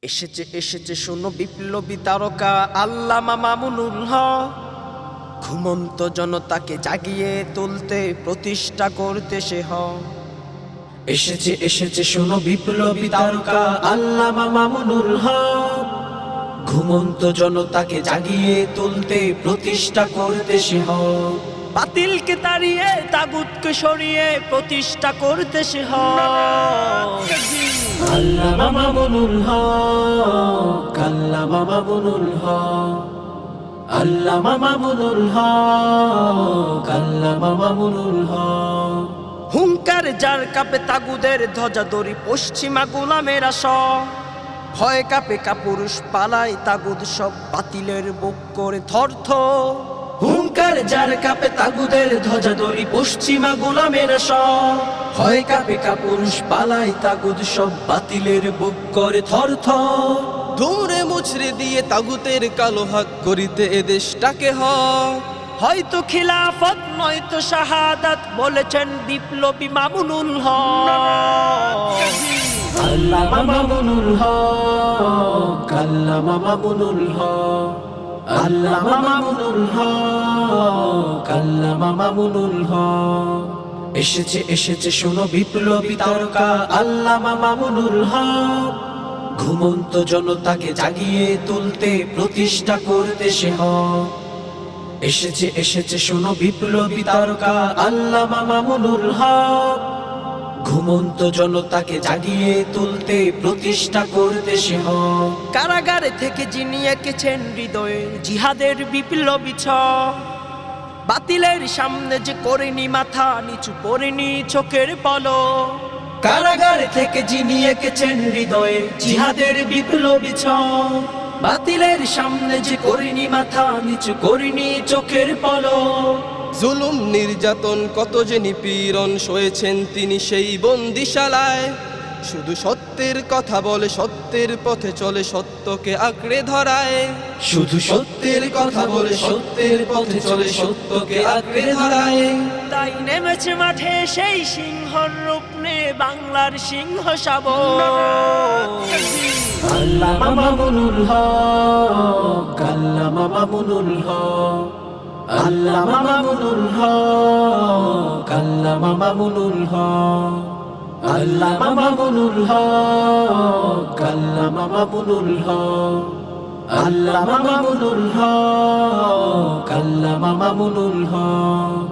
এসেছে এসেছে শোনো বিপ্লবী তারকা আল্লামা মামুনুল হক। ঘুমন্ত জনতাকে জাগিয়ে তুলতে প্রতিষ্ঠা করতে সে হয়। এসেছে এসেছে শোনো বিপ্লবী তারকা আল্লামা মামুনুল হক। ঘুমন্ত জনতাকে জাগিয়ে তুলতে প্রতিষ্ঠা করতে সে হয়। বাতিলকে তাড়িয়ে তাগুতকে সরিয়ে প্রতিষ্ঠা করতে সে হয়। আল্লামা মামুনুল হক, আল্লামা মামুনুল হক, আল্লামা মামুনুল হক, আল্লামা মামুনুল হক। হুঙ্কার যার কাপে তাগুদের ধ্বজা দড়ি পশ্চিমা গোলামেরা সব। ভয় কাপে কাপুরুষ পালায় তাগুদ সব বাতিলের বুক করে থরথর। হুঙ্কার যার কাপে তাগুদের ধ্বজা দড়ি পশ্চিমা গোলামেরা সব। ভয় কাপে কাপুরুষ পালায় তাগুদ সব বাতিলের বুক করে থরথর। ধুমরে মুছড়ে দিয়ে তাগুতের কালো হাত করিতে এ দেশটাকে হক। হয়তো খিলাফত নয়তো শাহাদাত বলেছেন বিপ্লবী মামুনুল হক। আল্লামা মামুনুল হক, আল্লামা মামুনুল হক, আল্লামা মামুনুল হক, আল্লামা মামুনুল হক। এসেছে এসেছে শোনো বিপ্লবী তারকা আল্লামা মামুনুল হক। ঘুমন্ত জনতাকে জাগিয়ে তুলতে প্রতিষ্ঠা করতে সে হয়। এসেছে এসেছে শোনো বিপ্লবী তারকা আল্লামা মামুনুল হক। ঘুমন্ত জনতাকে জাগিয়ে তুলতে প্রতিষ্ঠা করতে সে হয়। কারাগারে থেকে যিনি এঁকেছেন হৃদয়ে জিহাদের বিপ্লবী ছক। বাতিলের সামনে যে করেনি মাথা নিচু করেনি চোখের পলক। কারাগারে থেকে যিনি এঁকেছেন হৃদয়ে জিহাদের বিপ্লবী ছক। বাতিলের সামনে যে করিনি মাথা নিচু করিনি চোখের পলক। জুলুম নির্যাতন কত যে নিপীড়ন সয়েছেন তিনি সেই বন্দিশালায়। শুধু সত্যের কথা বলে সত্যের পথে চলে সত্যকে আঁকড়ে ধরায়। শুধু সত্যের কথা বলে সত্যের পথে চলে সত্যকে আঁকড়ে ধরায়। তাই নেমেছে মাঠে সেই সিংহর রূপ নে বাংলার সিংহ শাবক। আল্লামা মামুনুল হক, আল্লামা মামুনুল হক, আল্লামা মামুনুল হক, আল্লামা মামুনুল হক, আল্লামা মামুনুল হক, আল্লামা মামুনুল হক, আল্লামা মামুনুল হক, আল্লামা মামুনুল হক।